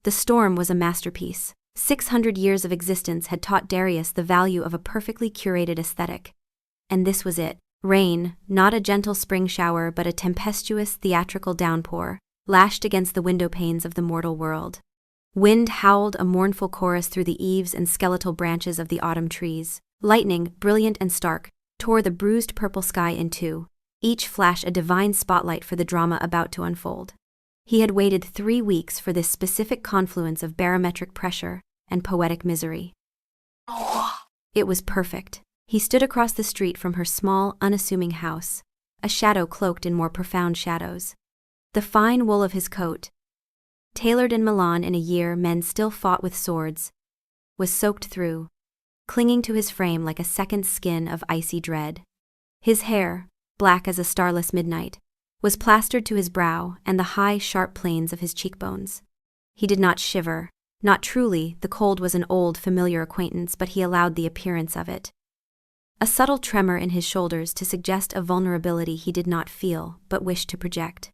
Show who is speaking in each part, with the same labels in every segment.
Speaker 1: The storm was a masterpiece. 600 years of existence had taught Darius the value of a perfectly curated aesthetic. And this was it. Rain, not a gentle spring shower but a tempestuous theatrical downpour, lashed against the window panes of the mortal world. Wind howled a mournful chorus through the eaves and skeletal branches of the autumn trees. Lightning, brilliant and stark, tore the bruised purple sky in two, each flash a divine spotlight for the drama about to unfold. He had waited 3 weeks for this specific confluence of barometric pressure and poetic misery. It was perfect. He stood across the street from her small, unassuming house, a shadow cloaked in more profound shadows. The fine wool of his coat, tailored in Milan in a year men still fought with swords, was soaked through, clinging to his frame like a second skin of icy dread. His hair, black as a starless midnight, was plastered to his brow and the high, sharp planes of his cheekbones. He did not shiver. Not truly, the cold was an old, familiar acquaintance, but he allowed the appearance of it. A subtle tremor in his shoulders to suggest a vulnerability he did not feel, but wished to project.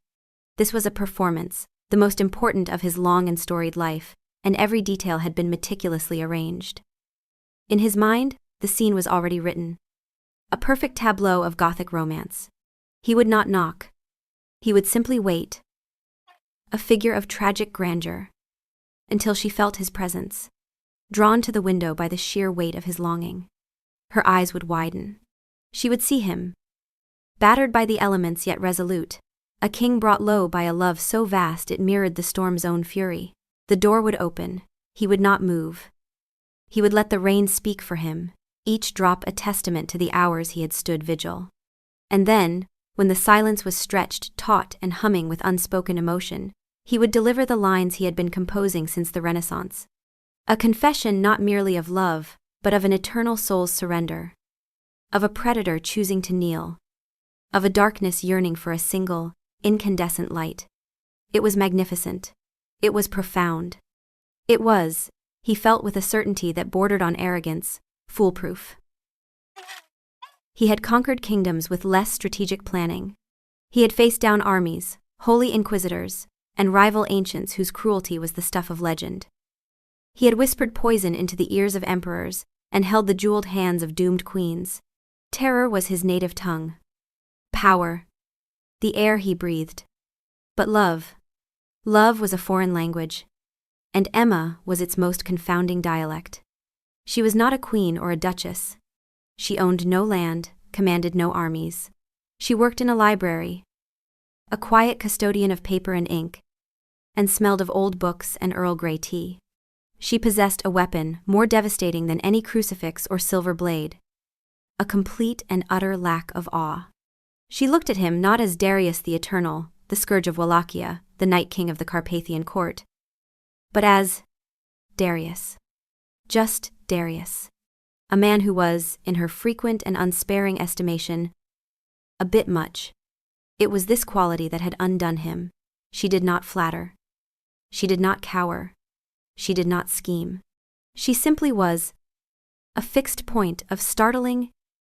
Speaker 1: This was a performance, the most important of his long and storied life, and every detail had been meticulously arranged. In his mind, the scene was already written. A perfect tableau of Gothic romance. He would not knock. He would simply wait. A figure of tragic grandeur. Until she felt his presence, drawn to the window by the sheer weight of his longing. Her eyes would widen. She would see him. Battered by the elements yet resolute, a king brought low by a love so vast it mirrored the storm's own fury. The door would open. He would not move. He would let the rain speak for him, each drop a testament to the hours he had stood vigil. And then, when the silence was stretched, taut and humming with unspoken emotion, he would deliver the lines he had been composing since the Renaissance. A confession not merely of love, but of an eternal soul's surrender. Of a predator choosing to kneel. Of a darkness yearning for a single, incandescent light. It was magnificent. It was profound. It was, he felt with a certainty that bordered on arrogance, foolproof. He had conquered kingdoms with less strategic planning. He had faced down armies, holy inquisitors, and rival ancients whose cruelty was the stuff of legend. He had whispered poison into the ears of emperors and held the jeweled hands of doomed queens. Terror was his native tongue. Power. The air he breathed. But love. Love was a foreign language. And Emma was its most confounding dialect. She was not a queen or a duchess. She owned no land, commanded no armies. She worked in a library, a quiet custodian of paper and ink, and smelled of old books and Earl Grey tea. She possessed a weapon more devastating than any crucifix or silver blade. A complete and utter lack of awe. She looked at him not as Darius the Eternal, the scourge of Wallachia, the Night King of the Carpathian court, but as Darius. Just Darius. A man who was, in her frequent and unsparing estimation, a bit much. It was this quality that had undone him. She did not flatter. She did not cower. She did not scheme. She simply was a fixed point of startling,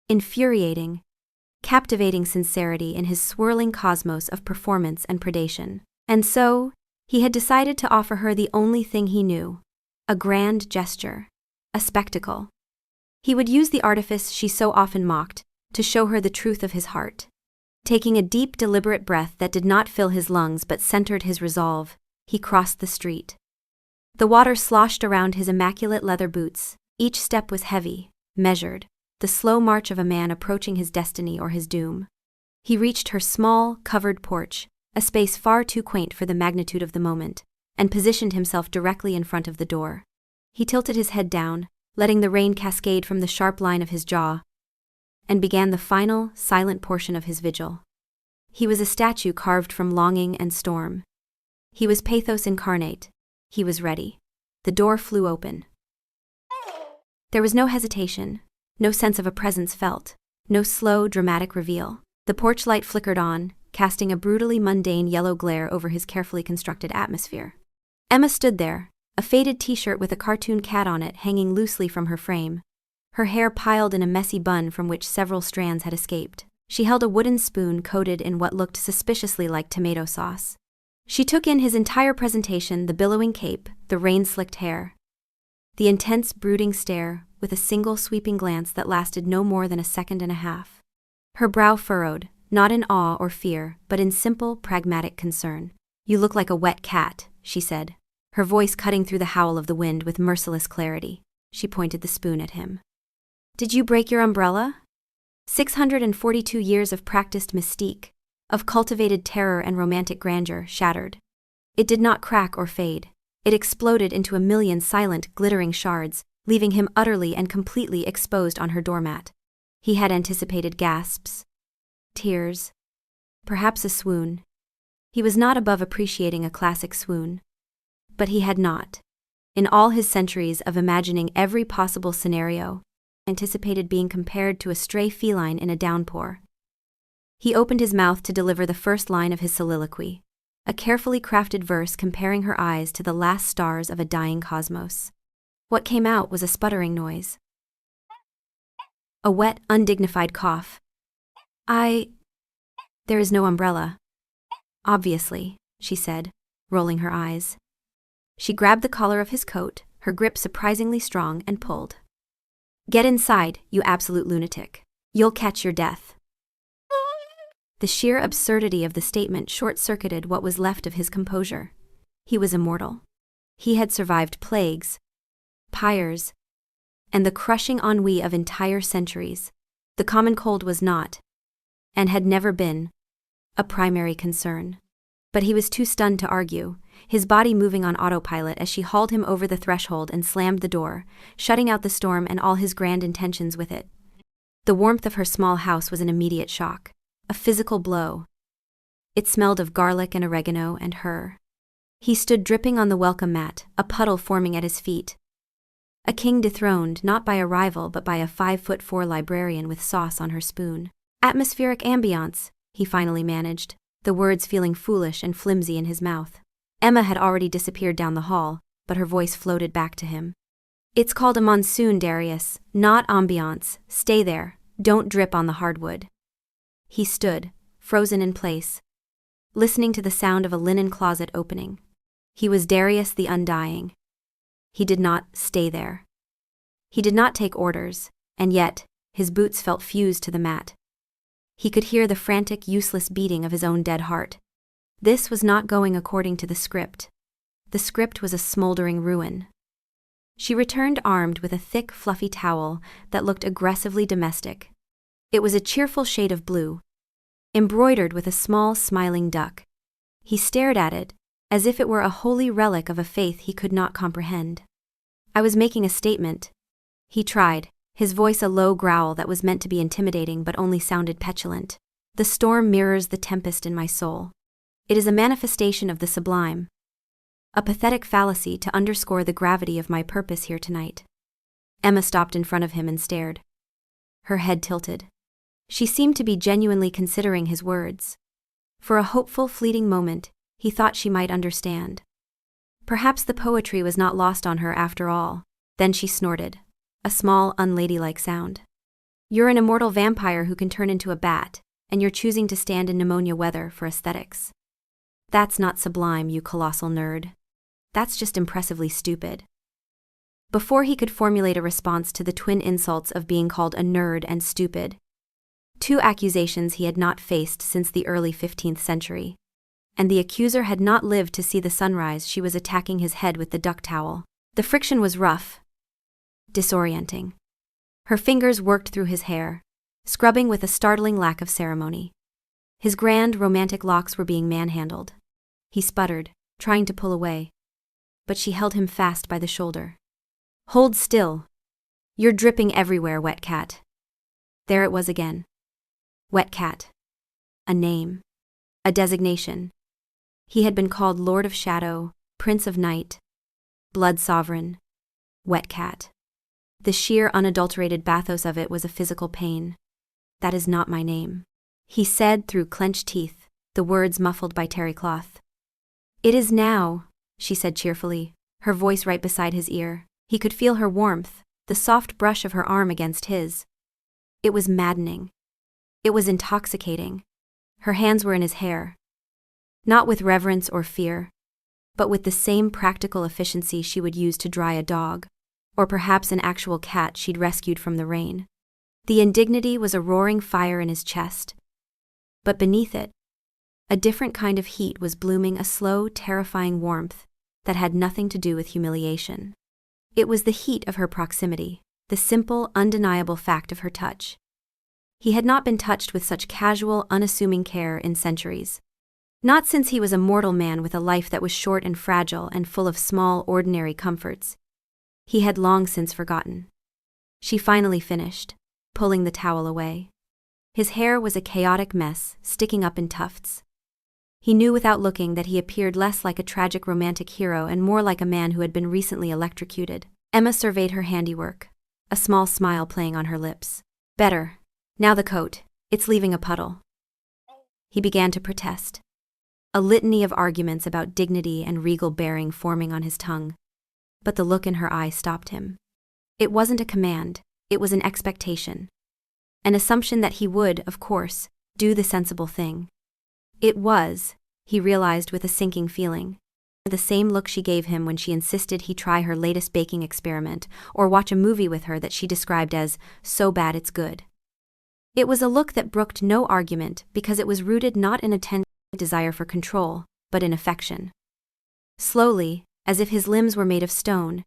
Speaker 1: infuriating, captivating sincerity in his swirling cosmos of performance and predation. And so, he had decided to offer her the only thing he knew, a grand gesture, a spectacle. He would use the artifice she so often mocked to show her the truth of his heart. Taking a deep, deliberate breath that did not fill his lungs but centered his resolve, he crossed the street. The water sloshed around his immaculate leather boots. Each step was heavy, measured, the slow march of a man approaching his destiny or his doom. He reached her small, covered porch, a space far too quaint for the magnitude of the moment, and positioned himself directly in front of the door. He tilted his head down, letting the rain cascade from the sharp line of his jaw, and began the final, silent portion of his vigil. He was a statue carved from longing and storm. He was pathos incarnate. He was ready. The door flew open. There was no hesitation, no sense of a presence felt, no slow, dramatic reveal. The porch light flickered on, casting a brutally mundane yellow glare over his carefully constructed atmosphere. Emma stood there, a faded t-shirt with a cartoon cat on it hanging loosely from her frame, her hair piled in a messy bun from which several strands had escaped. She held a wooden spoon coated in what looked suspiciously like tomato sauce. She took in his entire presentation, the billowing cape, the rain-slicked hair, the intense brooding stare, with a single sweeping glance that lasted no more than a second and a half. Her brow furrowed, not in awe or fear, but in simple, pragmatic concern. "You look like a wet cat," she said, her voice cutting through the howl of the wind with merciless clarity. She pointed the spoon at him. "Did you break your umbrella?" 642 years of practiced mystique, of cultivated terror and romantic grandeur, shattered. It did not crack or fade. It exploded into a million silent, glittering shards, leaving him utterly and completely exposed on her doormat. He had anticipated gasps, tears, perhaps a swoon. He was not above appreciating a classic swoon. But he had not, in all his centuries of imagining every possible scenario, anticipated being compared to a stray feline in a downpour. He opened his mouth to deliver the first line of his soliloquy, a carefully crafted verse comparing her eyes to the last stars of a dying cosmos. What came out was a sputtering noise. A wet, undignified cough. There is no umbrella." "Obviously," she said, rolling her eyes. She grabbed the collar of his coat, her grip surprisingly strong, and pulled. "Get inside, you absolute lunatic. You'll catch your death." The sheer absurdity of the statement short-circuited what was left of his composure. He was immortal. He had survived plagues, pyres, and the crushing ennui of entire centuries. The common cold was not, and had never been, a primary concern. But he was too stunned to argue, his body moving on autopilot as she hauled him over the threshold and slammed the door, shutting out the storm and all his grand intentions with it. The warmth of her small house was an immediate shock, a physical blow. It smelled of garlic and oregano and her. He stood dripping on the welcome mat, a puddle forming at his feet. A king dethroned not by a rival but by a 5'4" librarian with sauce on her spoon. "Atmospheric ambiance," he finally managed, the words feeling foolish and flimsy in his mouth. Emma had already disappeared down the hall, but her voice floated back to him. "It's called a monsoon, Darius, not ambiance. Stay there, don't drip on the hardwood." He stood, frozen in place, listening to the sound of a linen closet opening. He was Darius the Undying. He did not stay there. He did not take orders, and yet, his boots felt fused to the mat. He could hear the frantic, useless beating of his own dead heart. This was not going according to the script. The script was a smoldering ruin. She returned armed with a thick, fluffy towel that looked aggressively domestic. It was a cheerful shade of blue, embroidered with a small, smiling duck. He stared at it, as if it were a holy relic of a faith he could not comprehend. "I was making a statement," he tried, his voice a low growl that was meant to be intimidating but only sounded petulant. "The storm mirrors the tempest in my soul. It is a manifestation of the sublime. A pathetic fallacy to underscore the gravity of my purpose here tonight." Emma stopped in front of him and stared. Her head tilted. She seemed to be genuinely considering his words. For a hopeful, fleeting moment, he thought she might understand. Perhaps the poetry was not lost on her after all. Then she snorted, a small, unladylike sound. "You're an immortal vampire who can turn into a bat, and you're choosing to stand in pneumonia weather for aesthetics. That's not sublime, you colossal nerd. That's just impressively stupid." Before he could formulate a response to the twin insults of being called a nerd and stupid, two accusations he had not faced since the early 15th century, and the accuser had not lived to see the sunrise, she was attacking his head with the duck towel. The friction was rough, disorienting. Her fingers worked through his hair, scrubbing with a startling lack of ceremony. His grand, romantic locks were being manhandled. He sputtered, trying to pull away, but she held him fast by the shoulder. "Hold still. You're dripping everywhere, wet cat." There it was again. Wet cat. A name. A designation. He had been called Lord of Shadow, Prince of Night, Blood Sovereign, Wet cat. The sheer unadulterated bathos of it was a physical pain. "That is not my name," he said through clenched teeth, the words muffled by terry cloth. "It is now," she said cheerfully, her voice right beside his ear. He could feel her warmth, the soft brush of her arm against his. It was maddening. It was intoxicating. Her hands were in his hair. Not with reverence or fear, but with the same practical efficiency she would use to dry a dog, or perhaps an actual cat she'd rescued from the rain. The indignity was a roaring fire in his chest, but beneath it, a different kind of heat was blooming, a slow, terrifying warmth that had nothing to do with humiliation. It was the heat of her proximity, the simple, undeniable fact of her touch. He had not been touched with such casual, unassuming care in centuries. Not since he was a mortal man with a life that was short and fragile and full of small, ordinary comforts. He had long since forgotten. She finally finished, pulling the towel away. His hair was a chaotic mess, sticking up in tufts. He knew without looking that he appeared less like a tragic romantic hero and more like a man who had been recently electrocuted. Emma surveyed her handiwork, a small smile playing on her lips. Better. Now the coat. It's leaving a puddle. He began to protest. A litany of arguments about dignity and regal bearing forming on his tongue. But the look in her eye stopped him. It wasn't a command, it was an expectation. An assumption that he would, of course, do the sensible thing. It was, he realized with a sinking feeling, the same look she gave him when she insisted he try her latest baking experiment or watch a movie with her that she described as so bad it's good. It was a look that brooked no argument because it was rooted not in a tense desire for control, but in affection. Slowly, as if his limbs were made of stone,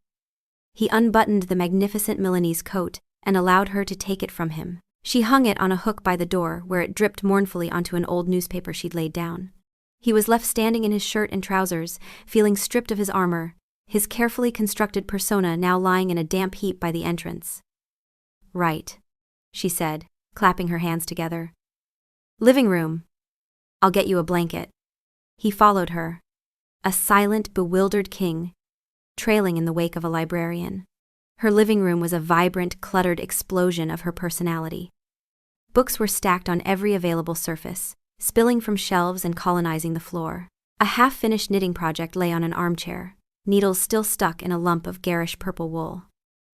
Speaker 1: he unbuttoned the magnificent Milanese coat and allowed her to take it from him. She hung it on a hook by the door where it dripped mournfully onto an old newspaper she'd laid down. He was left standing in his shirt and trousers, feeling stripped of his armor, his carefully constructed persona now lying in a damp heap by the entrance. Right, she said, clapping her hands together. Living room. I'll get you a blanket. He followed her, a silent, bewildered king, trailing in the wake of a librarian. Her living room was a vibrant, cluttered explosion of her personality. Books were stacked on every available surface, spilling from shelves and colonizing the floor. A half-finished knitting project lay on an armchair, needles still stuck in a lump of garish purple wool.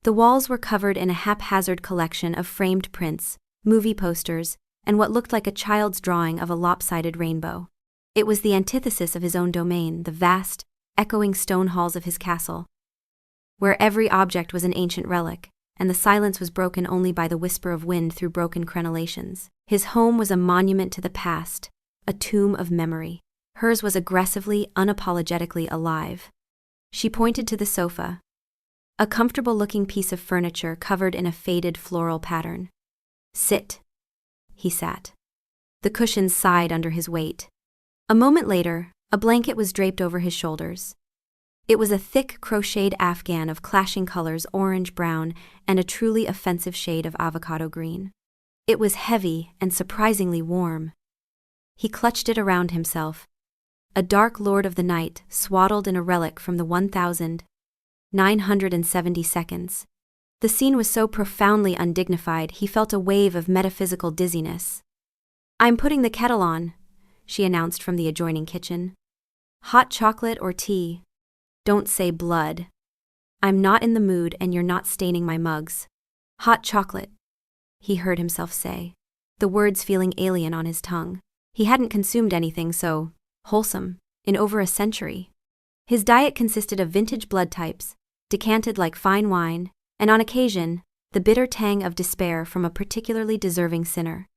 Speaker 1: The walls were covered in a haphazard collection of framed prints, movie posters, and what looked like a child's drawing of a lopsided rainbow. It was the antithesis of his own domain, the vast, echoing stone halls of his castle, where every object was an ancient relic, and the silence was broken only by the whisper of wind through broken crenellations. His home was a monument to the past, a tomb of memory. Hers was aggressively, unapologetically alive. She pointed to the sofa, a comfortable-looking piece of furniture covered in a faded floral pattern. Sit. He sat. The cushions sighed under his weight. A moment later, a blanket was draped over his shoulders. It was a thick crocheted afghan of clashing colors, orange, brown, and a truly offensive shade of avocado green. It was heavy and surprisingly warm. He clutched it around himself, a dark lord of the night swaddled in a relic from the 1970 seconds. The scene was so profoundly undignified he felt a wave of metaphysical dizziness. I'm putting the kettle on, she announced from the adjoining kitchen. Hot chocolate or tea? Don't say blood. I'm not in the mood and you're not staining my mugs. Hot chocolate, he heard himself say, the words feeling alien on his tongue. He hadn't consumed anything so wholesome in over a century. His diet consisted of vintage blood types, decanted like fine wine, and on occasion, the bitter tang of despair from a particularly deserving sinner.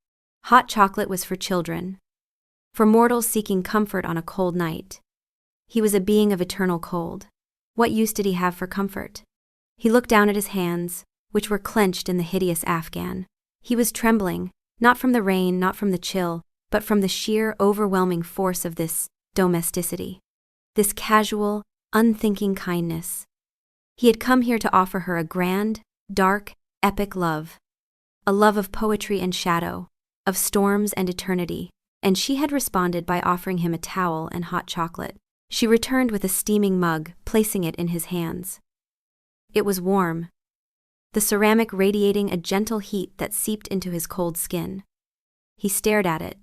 Speaker 1: Hot chocolate was for children, for mortals seeking comfort on a cold night. He was a being of eternal cold. What use did he have for comfort? He looked down at his hands, which were clenched in the hideous afghan. He was trembling, not from the rain, not from the chill, but from the sheer, overwhelming force of this domesticity. This casual, unthinking kindness. He had come here to offer her a grand, dark, epic love. A love of poetry and shadow, of storms and eternity, and she had responded by offering him a towel and hot chocolate. She returned with a steaming mug, placing it in his hands. It was warm, the ceramic radiating a gentle heat that seeped into his cold skin. He stared at it.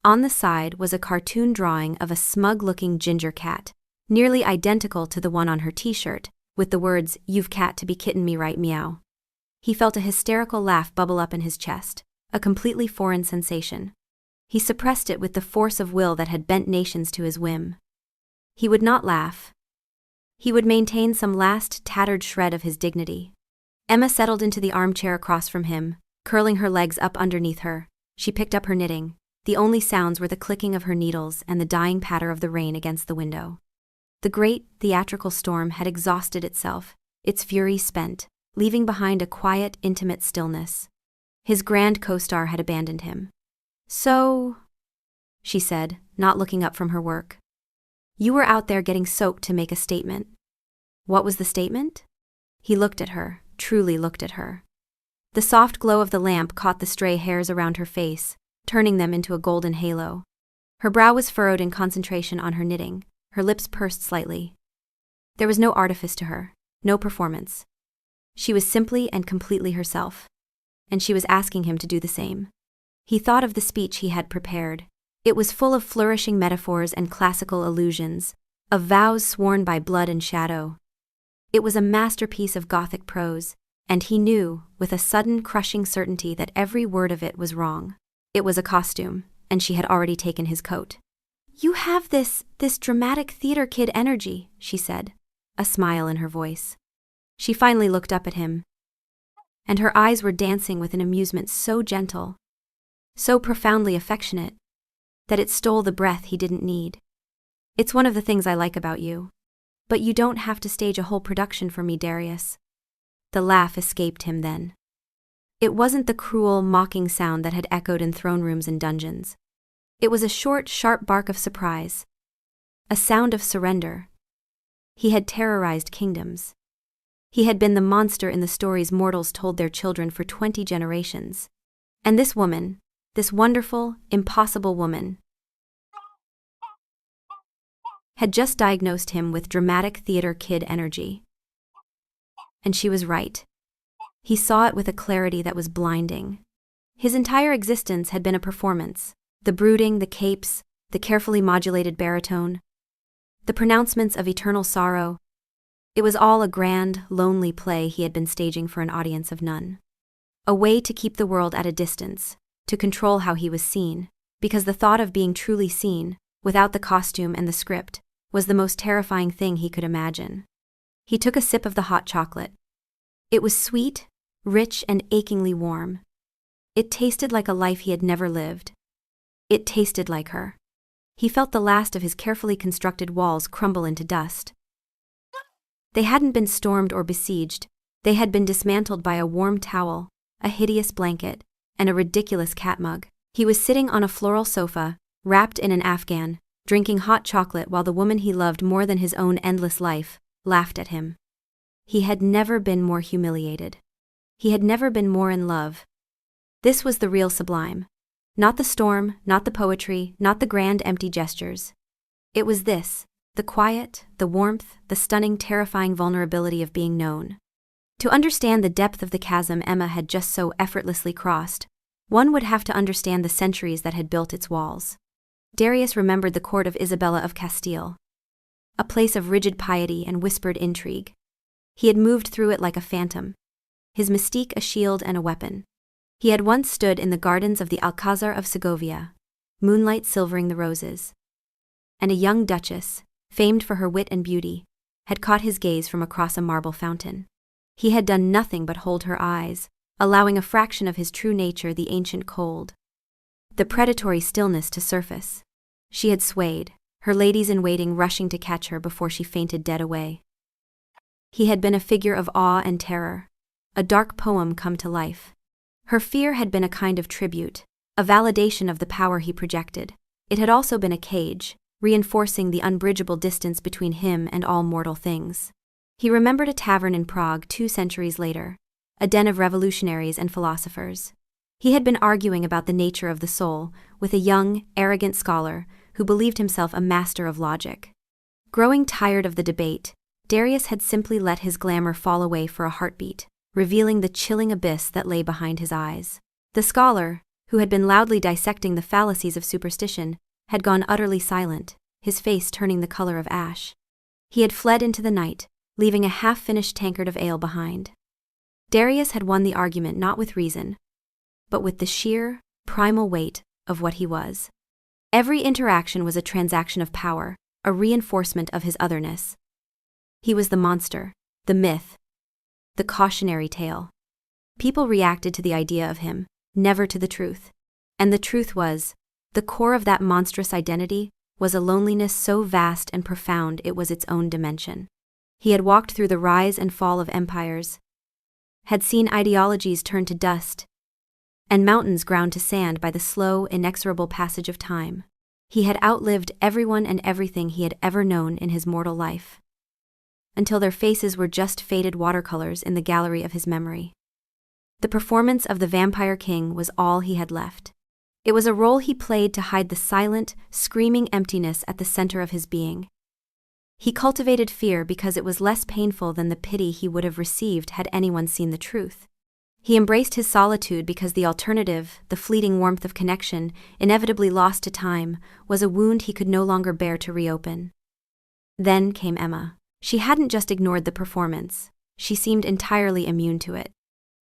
Speaker 1: On the side was a cartoon drawing of a smug-looking ginger cat, nearly identical to the one on her t-shirt, with the words, "You've cat to be kitten me right, meow." He felt a hysterical laugh bubble up in his chest, a completely foreign sensation. He suppressed it with the force of will that had bent nations to his whim. He would not laugh. He would maintain some last tattered shred of his dignity. Emma settled into the armchair across from him, curling her legs up underneath her. She picked up her knitting. The only sounds were the clicking of her needles and the dying patter of the rain against the window. The great, theatrical storm had exhausted itself, its fury spent, leaving behind a quiet, intimate stillness. His grand co-star had abandoned him. "So," she said, not looking up from her work. "You were out there getting soaked to make a statement. What was the statement?" He looked at her, truly looked at her. The soft glow of the lamp caught the stray hairs around her face, turning them into a golden halo. Her brow was furrowed in concentration on her knitting, her lips pursed slightly. There was no artifice to her, no performance. She was simply and completely herself, and she was asking him to do the same. He thought of the speech he had prepared. It was full of flourishing metaphors and classical allusions, of vows sworn by blood and shadow. It was a masterpiece of Gothic prose, and he knew, with a sudden crushing certainty, that every word of it was wrong. It was a costume, and she had already taken his coat. "You have this dramatic theater kid energy," she said, a smile in her voice. She finally looked up at him, and her eyes were dancing with an amusement so gentle, so profoundly affectionate, that it stole the breath he didn't need. "It's one of the things I like about you. But you don't have to stage a whole production for me, Darius." The laugh escaped him then. It wasn't the cruel, mocking sound that had echoed in throne rooms and dungeons. It was a short, sharp bark of surprise. A sound of surrender. He had terrorized kingdoms. He had been the monster in the stories mortals told their children for 20 generations. And this woman, this wonderful, impossible woman, had just diagnosed him with dramatic theater kid energy. And she was right. He saw it with a clarity that was blinding. His entire existence had been a performance. The brooding, the capes, the carefully modulated baritone, the pronouncements of eternal sorrow. It was all a grand, lonely play he had been staging for an audience of none. A way to keep the world at a distance, to control how he was seen, because the thought of being truly seen, without the costume and the script, was the most terrifying thing he could imagine. He took a sip of the hot chocolate. It was sweet, rich, and achingly warm. It tasted like a life he had never lived. It tasted like her. He felt the last of his carefully constructed walls crumble into dust. They hadn't been stormed or besieged. They had been dismantled by a warm towel, a hideous blanket, and a ridiculous cat mug. He was sitting on a floral sofa, wrapped in an afghan, drinking hot chocolate while the woman he loved more than his own endless life laughed at him. He had never been more humiliated. He had never been more in love. This was the real sublime. Not the storm, not the poetry, not the grand empty gestures. It was this, the quiet, the warmth, the stunning, terrifying vulnerability of being known. To understand the depth of the chasm Emma had just so effortlessly crossed, one would have to understand the centuries that had built its walls. Darius remembered the court of Isabella of Castile, a place of rigid piety and whispered intrigue. He had moved through it like a phantom, his mystique a shield and a weapon. He had once stood in the gardens of the Alcazar of Segovia, moonlight silvering the roses. And a young duchess, famed for her wit and beauty, had caught his gaze from across a marble fountain. He had done nothing but hold her eyes, allowing a fraction of his true nature, the ancient cold, the predatory stillness, to surface. She had swayed, her ladies-in-waiting rushing to catch her before she fainted dead away. He had been a figure of awe and terror, a dark poem come to life. Her fear had been a kind of tribute, a validation of the power he projected. It had also been a cage, reinforcing the unbridgeable distance between him and all mortal things. He remembered a tavern in Prague 2 centuries later, a den of revolutionaries and philosophers. He had been arguing about the nature of the soul with a young, arrogant scholar who believed himself a master of logic. Growing tired of the debate, Darius had simply let his glamour fall away for a heartbeat, revealing the chilling abyss that lay behind his eyes. The scholar, who had been loudly dissecting the fallacies of superstition, had gone utterly silent, his face turning the color of ash. He had fled into the night, leaving a half-finished tankard of ale behind. Darius had won the argument not with reason, but with the sheer, primal weight of what he was. Every interaction was a transaction of power, a reinforcement of his otherness. He was the monster, the myth, the cautionary tale. People reacted to the idea of him, never to the truth. And the truth was, the core of that monstrous identity was a loneliness so vast and profound it was its own dimension. He had walked through the rise and fall of empires, had seen ideologies turn to dust, and mountains ground to sand by the slow, inexorable passage of time. He had outlived everyone and everything he had ever known in his mortal life, until their faces were just faded watercolors in the gallery of his memory. The performance of the Vampire King was all he had left. It was a role he played to hide the silent, screaming emptiness at the center of his being. He cultivated fear because it was less painful than the pity he would have received had anyone seen the truth. He embraced his solitude because the alternative, the fleeting warmth of connection, inevitably lost to time, was a wound he could no longer bear to reopen. Then came Emma. She hadn't just ignored the performance, she seemed entirely immune to it.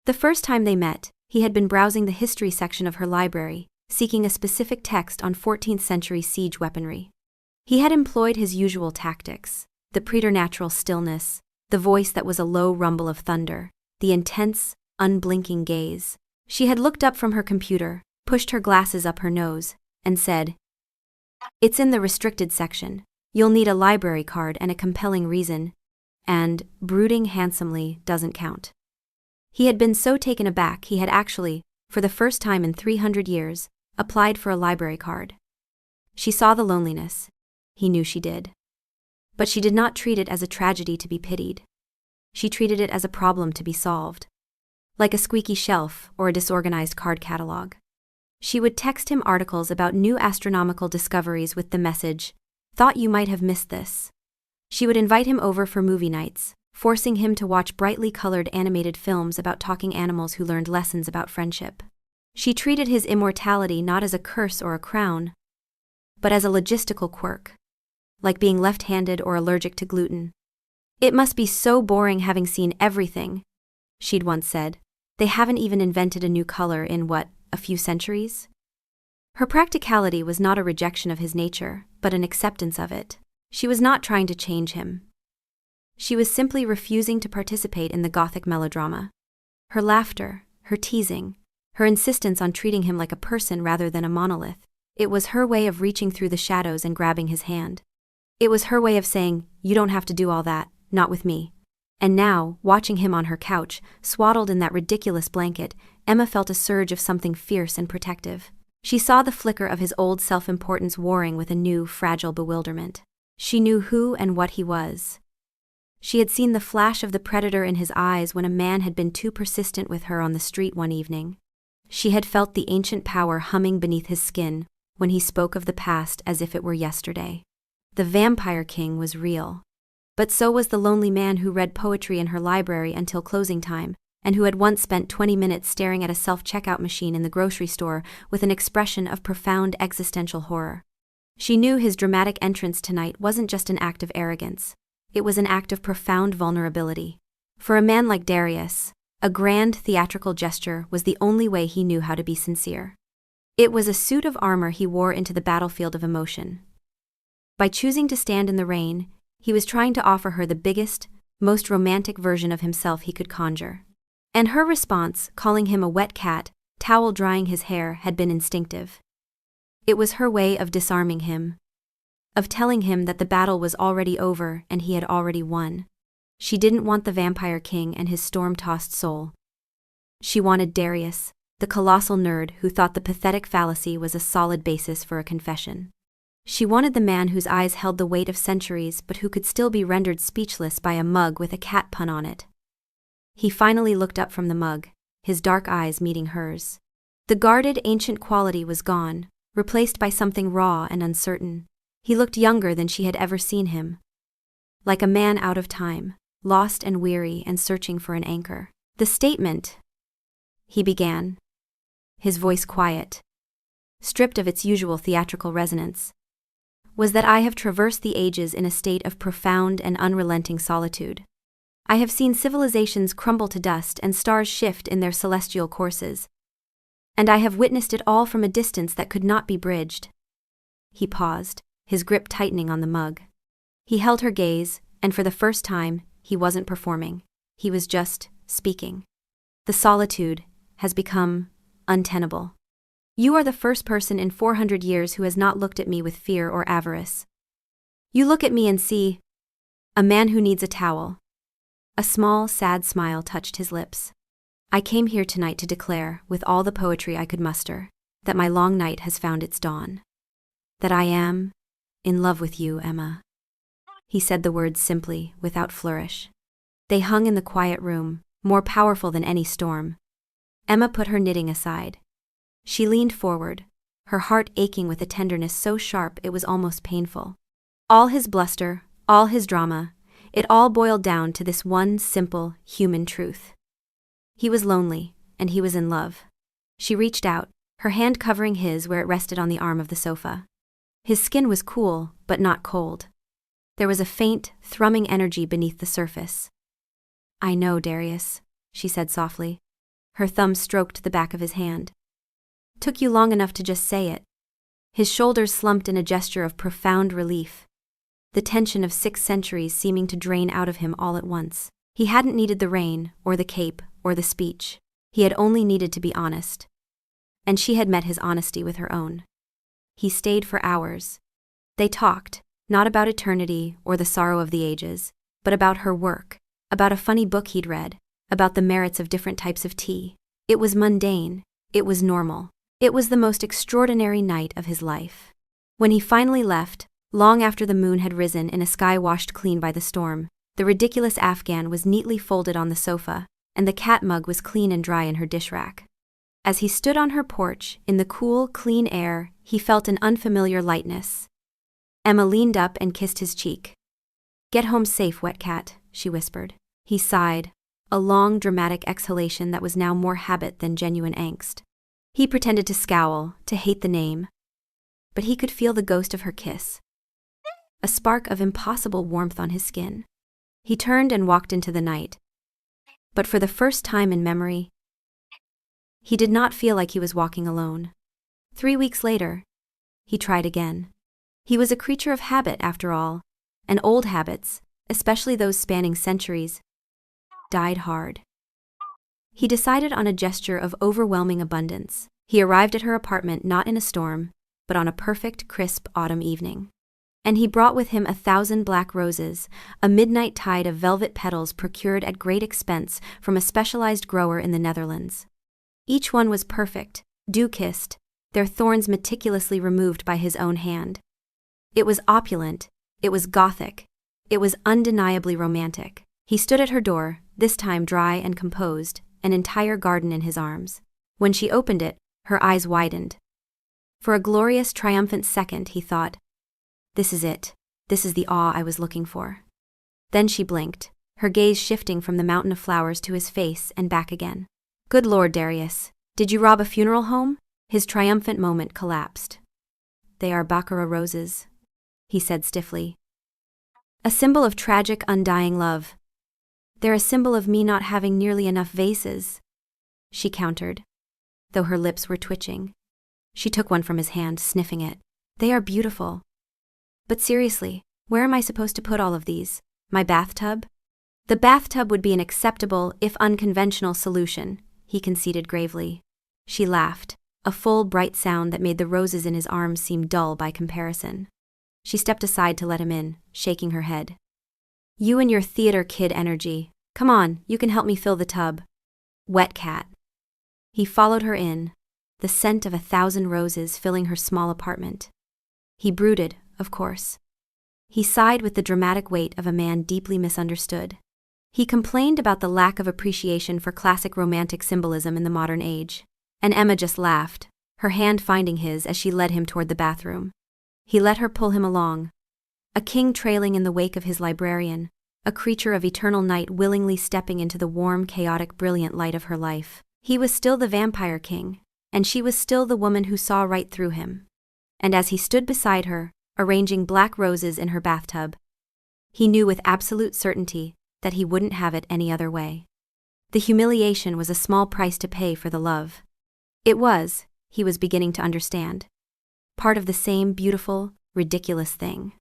Speaker 1: The first time they met, he had been browsing the history section of her library, seeking a specific text on 14th century siege weaponry. He had employed his usual tactics, the preternatural stillness, the voice that was a low rumble of thunder, the intense, unblinking gaze. She had looked up from her computer, pushed her glasses up her nose, and said, "It's in the restricted section. You'll need a library card and a compelling reason, and brooding handsomely doesn't count." He had been so taken aback he had actually, for the first time in 300 years, applied for a library card. She saw the loneliness. He knew she did. But she did not treat it as a tragedy to be pitied. She treated it as a problem to be solved. Like a squeaky shelf or a disorganized card catalog. She would text him articles about new astronomical discoveries with the message, "Thought you might have missed this." She would invite him over for movie nights, forcing him to watch brightly colored animated films about talking animals who learned lessons about friendship. She treated his immortality not as a curse or a crown, but as a logistical quirk, like being left-handed or allergic to gluten. "It must be so boring having seen everything," she'd once said. "They haven't even invented a new color in, a few centuries?" Her practicality was not a rejection of his nature, but an acceptance of it. She was not trying to change him. She was simply refusing to participate in the Gothic melodrama. Her laughter, her teasing, her insistence on treating him like a person rather than a monolith, it was her way of reaching through the shadows and grabbing his hand. It was her way of saying, "You don't have to do all that, not with me." And now, watching him on her couch, swaddled in that ridiculous blanket, Emma felt a surge of something fierce and protective. She saw the flicker of his old self-importance warring with a new, fragile bewilderment. She knew who and what he was. She had seen the flash of the predator in his eyes when a man had been too persistent with her on the street one evening. She had felt the ancient power humming beneath his skin when he spoke of the past as if it were yesterday. The Vampire King was real. But so was the lonely man who read poetry in her library until closing time, and who had once spent 20 minutes staring at a self-checkout machine in the grocery store with an expression of profound existential horror. She knew his dramatic entrance tonight wasn't just an act of arrogance. It was an act of profound vulnerability. For a man like Darius, a grand theatrical gesture was the only way he knew how to be sincere. It was a suit of armor he wore into the battlefield of emotion. By choosing to stand in the rain, he was trying to offer her the biggest, most romantic version of himself he could conjure. And her response, calling him a wet cat, towel drying his hair, had been instinctive. It was her way of disarming him, of telling him that the battle was already over and he had already won. She didn't want the Vampire King and his storm-tossed soul. She wanted Darius, the colossal nerd who thought the pathetic fallacy was a solid basis for a confession. She wanted the man whose eyes held the weight of centuries but who could still be rendered speechless by a mug with a cat pun on it. He finally looked up from the mug, his dark eyes meeting hers. The guarded ancient quality was gone, replaced by something raw and uncertain. He looked younger than she had ever seen him. Like a man out of time, lost and weary and searching for an anchor. "The statement," he began, his voice quiet, stripped of its usual theatrical resonance, "was that I have traversed the ages in a state of profound and unrelenting solitude. I have seen civilizations crumble to dust and stars shift in their celestial courses. And I have witnessed it all from a distance that could not be bridged. He paused, his grip tightening on the mug. He held her gaze, and for the first time, he wasn't performing. He was just speaking. The solitude has become untenable. You are the first person in 400 years who has not looked at me with fear or avarice. You look at me and see a man who needs a towel. A small, sad smile touched his lips. I came here tonight to declare, with all the poetry I could muster, that my long night has found its dawn. That I am in love with you, Emma. He said the words simply, without flourish. They hung in the quiet room, more powerful than any storm. Emma put her knitting aside. She leaned forward, her heart aching with a tenderness so sharp it was almost painful. All his bluster, all his drama, it all boiled down to this one simple, human truth. He was lonely, and he was in love. She reached out, her hand covering his where it rested on the arm of the sofa. His skin was cool, but not cold. There was a faint, thrumming energy beneath the surface. I know, Darius, she said softly. Her thumb stroked the back of his hand. Took you long enough to just say it. His shoulders slumped in a gesture of profound relief. The tension of 6 centuries seeming to drain out of him all at once. He hadn't needed the rain, or the cape, or the speech. He had only needed to be honest. And she had met his honesty with her own. He stayed for hours. They talked, not about eternity or the sorrow of the ages, but about her work, about a funny book he'd read, about the merits of different types of tea. It was mundane. It was normal. It was the most extraordinary night of his life. When he finally left, long after the moon had risen in a sky washed clean by the storm, the ridiculous afghan was neatly folded on the sofa, and the cat mug was clean and dry in her dish rack. As he stood on her porch, in the cool, clean air, he felt an unfamiliar lightness. Emma leaned up and kissed his cheek. Get home safe, wet cat, she whispered. He sighed, a long, dramatic exhalation that was now more habit than genuine angst. He pretended to scowl, to hate the name. But he could feel the ghost of her kiss. A spark of impossible warmth on his skin. He turned and walked into the night. But for the first time in memory, he did not feel like he was walking alone. 3 weeks later, he tried again. He was a creature of habit, after all, and old habits, especially those spanning centuries, died hard. He decided on a gesture of overwhelming abundance. He arrived at her apartment not in a storm, but on a perfect, crisp autumn evening. And he brought with him 1,000 black roses, a midnight tide of velvet petals procured at great expense from a specialized grower in the Netherlands. Each one was perfect, dew-kissed, their thorns meticulously removed by his own hand. It was opulent, it was gothic, it was undeniably romantic. He stood at her door, this time dry and composed, an entire garden in his arms. When she opened it, her eyes widened. For a glorious, triumphant second, he thought, this is it. This is the awe I was looking for. Then she blinked, her gaze shifting from the mountain of flowers to his face and back again. Good Lord, Darius, did you rob a funeral home? His triumphant moment collapsed. They are baccarat roses, he said stiffly. A symbol of tragic, undying love. They're a symbol of me not having nearly enough vases, she countered, though her lips were twitching. She took one from his hand, sniffing it. They are beautiful. But seriously, where am I supposed to put all of these? My bathtub? The bathtub would be an acceptable, if unconventional, solution, he conceded gravely. She laughed, a full, bright sound that made the roses in his arms seem dull by comparison. She stepped aside to let him in, shaking her head. You and your theater kid energy. Come on, you can help me fill the tub. Wet cat. He followed her in, the scent of 1,000 roses filling her small apartment. He brooded, of course. He sighed with the dramatic weight of a man deeply misunderstood. He complained about the lack of appreciation for classic romantic symbolism in the modern age. And Emma just laughed, her hand finding his as she led him toward the bathroom. He let her pull him along. A king trailing in the wake of his librarian, a creature of eternal night willingly stepping into the warm, chaotic, brilliant light of her life. He was still the vampire king, and she was still the woman who saw right through him. And as he stood beside her, arranging black roses in her bathtub, he knew with absolute certainty that he wouldn't have it any other way. The humiliation was a small price to pay for the love. It was, he was beginning to understand, part of the same beautiful, ridiculous thing.